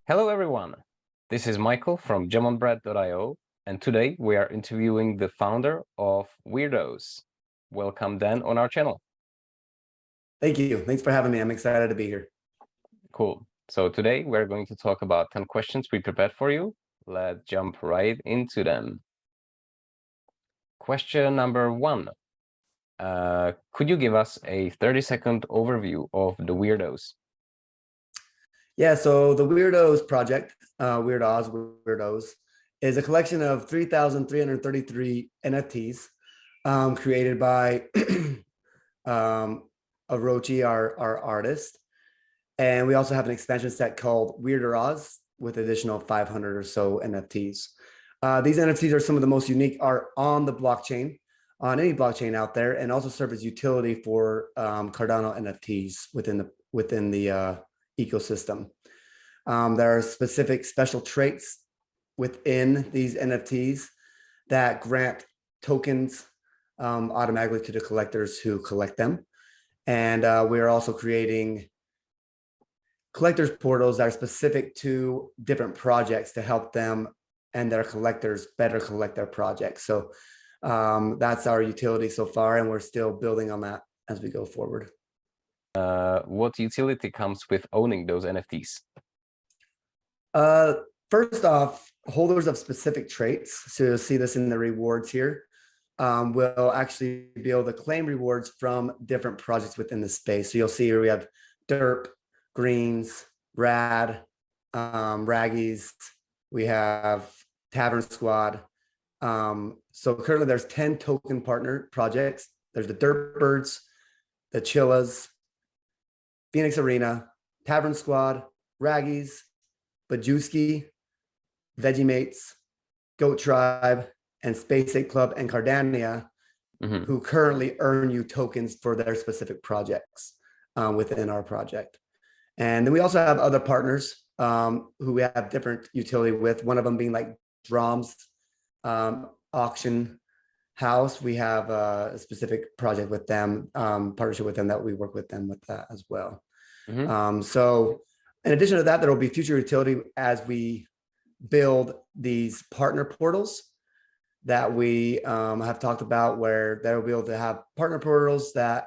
Hello, everyone. This is Michael from JamOnBread.io, and today we are interviewing the founder of WeirdOZ. Welcome, Dan, on our channel. Thank you. Thanks for having me. I'm excited to be here. Cool. So today we're going to talk about 10 questions we prepared for you. Let's jump right into them. Question number one. Could you give us a 30-second overview of the WeirdOZ? Yeah, so the WeirdOZ project, WeirdOZ, is a collection of 3,333 NFTs created by Orochi, our artist. And we also have an expansion set called WeirdOZ with additional 500 or so NFTs. These NFTs are some of the most unique art on the blockchain, on any blockchain out there, and also serve as utility for Cardano NFTs within the ecosystem. There are specific special traits within these NFTs that grant tokens automatically to the collectors who collect them. And we're also creating collectors portals that are specific to different projects to help them and their collectors better collect their projects. So that's our utility so far, and we're still building on that as we go forward. What utility comes with owning those NFTs? First off, holders of specific traits, so you'll see this in the rewards here, will actually be able to claim rewards from different projects within the space. So you'll see here we have Derp, Greens, Rad, Raggies, we have Tavern Squad. So currently there's 10 token partner projects. There's the Dirt Birds, the Chillas, Phoenix Arena, Tavern Squad, Raggies, Bajewski, Veggiemates, Goat Tribe, and Space 8 Club and Cardania, who currently earn you tokens for their specific projects within our project. And then we also have other partners who we have different utility with, one of them being like Drums Auction House. We have a specific project with them, partnership with them that we work with them with that as well. So in addition to that, there will be future utility as we build these partner portals that we have talked about, where they'll be able to have partner portals that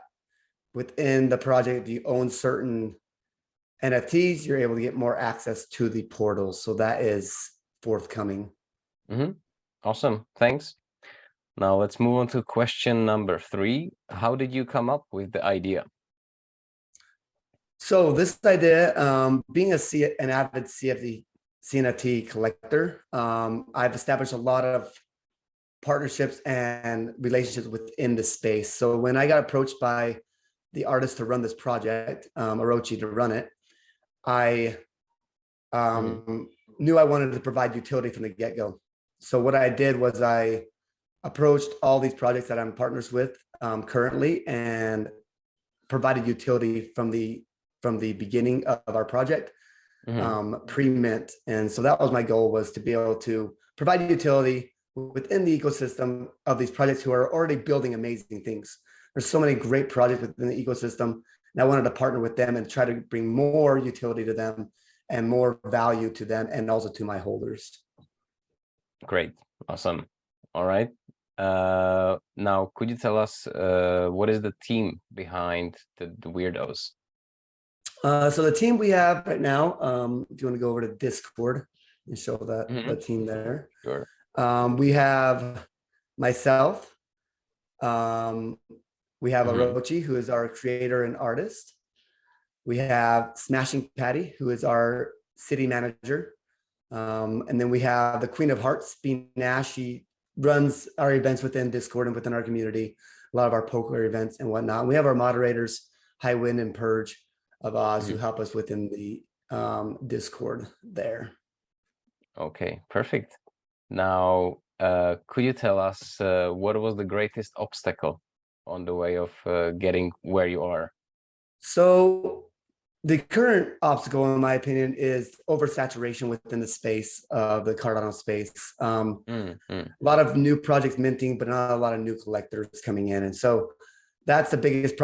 within the project, if you own certain NFTs, you're able to get more access to the portals. So that is forthcoming. Awesome. Thanks. Now let's move on to question number 3. How did you come up with the idea? So this idea, being an avid CNFT collector, I've established a lot of partnerships and relationships within the space. So when I got approached by the artist to run this project, Orochi to run it, I knew I wanted to provide utility from the get-go. So what I did was I approached all these projects that I'm partners with currently and provided utility from the beginning of our project, pre-mint. And so that was my goal, was to be able to provide utility within the ecosystem of these projects who are already building amazing things. There's so many great projects within the ecosystem, and I wanted to partner with them and try to bring more utility to them and more value to them and also to my holders. Great. Awesome. All right. Now, could you tell us what is the team behind the WeirdOZ? So the team we have right now, if you want to go over to Discord and show that the team there. Sure. We have myself. We have Orochi, who is our creator and artist. We have Smashing Patty, who is our city manager. And then we have the Queen of Hearts, Bean Nash. She runs our events within Discord and within our community, a lot of our poker events and whatnot. We have our moderators, Highwind and Purge of Oz, who help us within the Discord there. Okay, perfect. Now, could you tell us what was the greatest obstacle on the way of getting where you are? So the current obstacle, in my opinion, is oversaturation within the space of the Cardano space. A lot of new projects minting, but not a lot of new collectors coming in. And so that's the biggest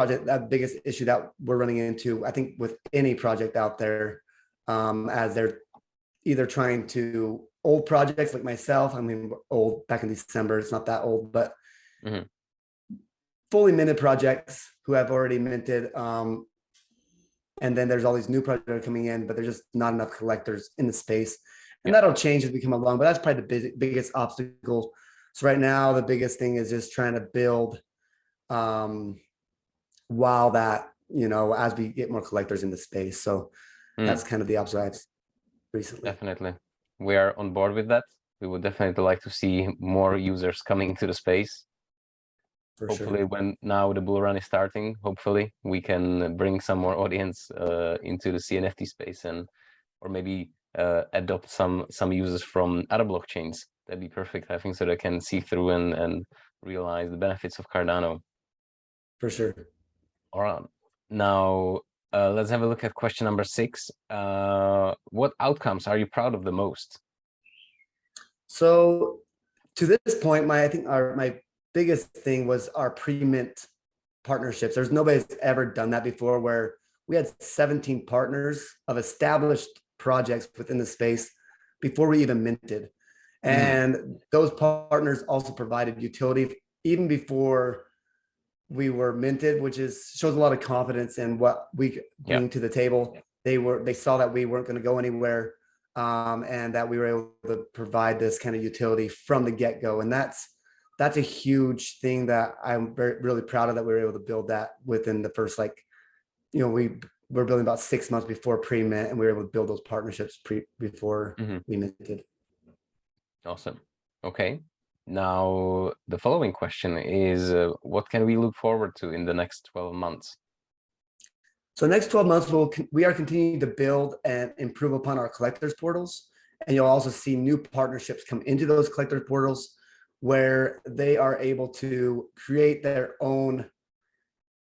biggest issue that we're running into, I think, with any project out there, as they're either trying to old projects like myself. I mean, old back in December, it's not that old, but fully minted projects who have already minted. And then there's all these new projects that are coming in, but there's just not enough collectors in the space. And that'll change as we come along, but that's probably the biggest obstacle. So right now, the biggest thing is just trying to build while that, as we get more collectors in the space. So that's kind of the obstacle I've recently. Definitely. We are on board with that. We would definitely like to see more users coming to the space. Hopefully, when now the bull run is starting, hopefully we can bring some more audience into the CNFT space, or maybe adopt some users from other blockchains. That'd be perfect, I think, so they can see through and realize the benefits of Cardano. For sure. All right. Now let's have a look at question number 6. What outcomes are you proud of the most? So to this point, I think my biggest thing was our pre-mint partnerships. There's nobody that's ever done that before, where we had 17 partners of established projects within the space before we even minted. And those partners also provided utility even before we were minted, which shows a lot of confidence in what we bring to the table. They saw that we weren't going to go anywhere, and that we were able to provide this kind of utility from the get-go. And that's a huge thing that I'm really proud of, that we were able to build that within the first, we were building about 6 months before pre-mint, and we were able to build those partnerships before we minted. Awesome. Okay. Now, the following question is, what can we look forward to in the next 12 months? So next 12 months, we are continuing to build and improve upon our collectors portals. And you'll also see new partnerships come into those collectors portals, where they are able to create their own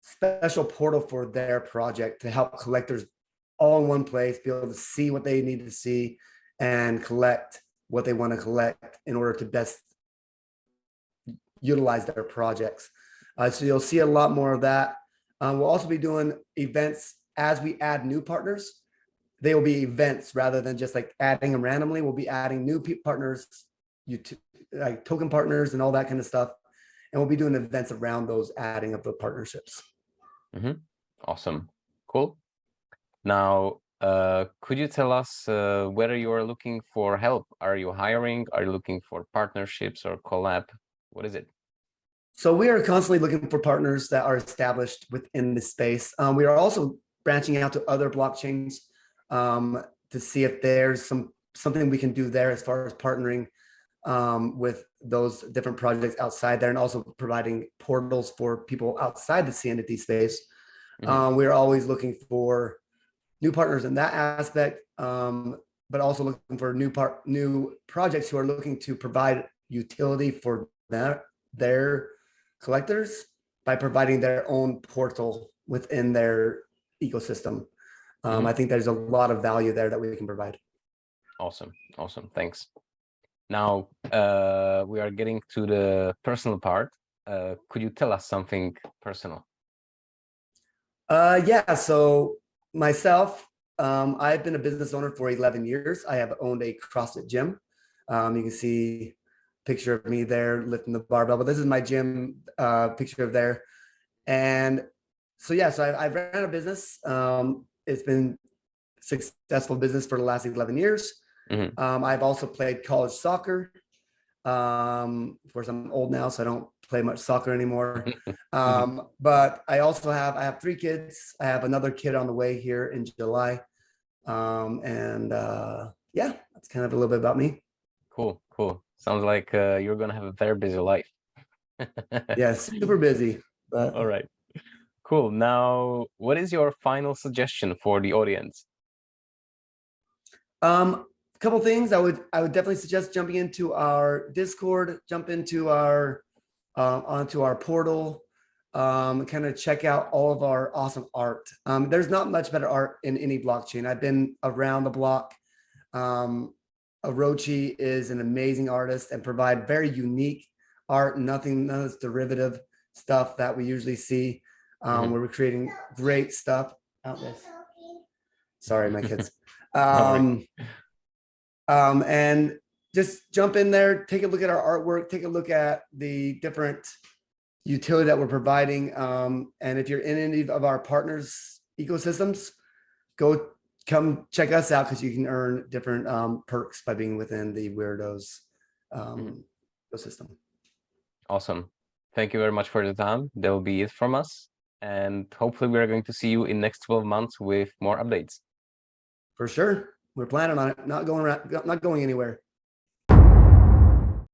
special portal for their project to help collectors all in one place, be able to see what they need to see and collect what they want to collect in order to best utilize their projects. So you'll see a lot more of that. We'll also be doing events as we add new partners. They will be events rather than just adding them randomly. We'll be adding new partners, like token partners and all that kind of stuff. And we'll be doing events around those adding of the partnerships. Awesome. Cool. Now, could you tell us whether you are looking for help? Are you hiring? Are you looking for partnerships or collab? What is it? So we are constantly looking for partners that are established within the space. We are also branching out to other blockchains to see if there's something we can do there as far as partnering with those different projects outside there, and also providing portals for people outside the CNFT space. We're always looking for new partners in that aspect, but also looking for new projects who are looking to provide utility for their collectors by providing their own portal within their ecosystem. I think there's a lot of value there that we can provide. Awesome. Thanks. Now, we are getting to the personal part. Could you tell us something personal? Yeah, so myself, I've been a business owner for 11 years. I have owned a CrossFit gym. You can see a picture of me there lifting the barbell, but this is my gym picture of there. And so, yeah, so I've ran a business. It's been successful business for the last 11 years. I've also played college soccer. Of course, I'm old now, so I don't play much soccer anymore. But I have 3 kids. I have another kid on the way here in July. Yeah, that's kind of a little bit about me. Cool. Sounds like you're gonna have a very busy life. Yes, super busy. But all right. Cool. Now, what is your final suggestion for the audience? A couple things. I would definitely suggest jumping into our Discord, jump into our onto our portal, kind of check out all of our awesome art. There's not much better art in any blockchain. I've been around the block. Orochi is an amazing artist and provide very unique art, none of this derivative stuff that we usually see. Where we're creating great stuff out there. Sorry, my kids. And just jump in there, take a look at our artwork, take a look at the different utility that we're providing. And if you're in any of our partners ecosystems, come check us out, because you can earn different perks by being within the WeirdOZ ecosystem. Awesome. Thank you very much for the time. That will be it from us. And hopefully we're going to see you in next 12 months with more updates. For sure. We're planning on it, not going anywhere.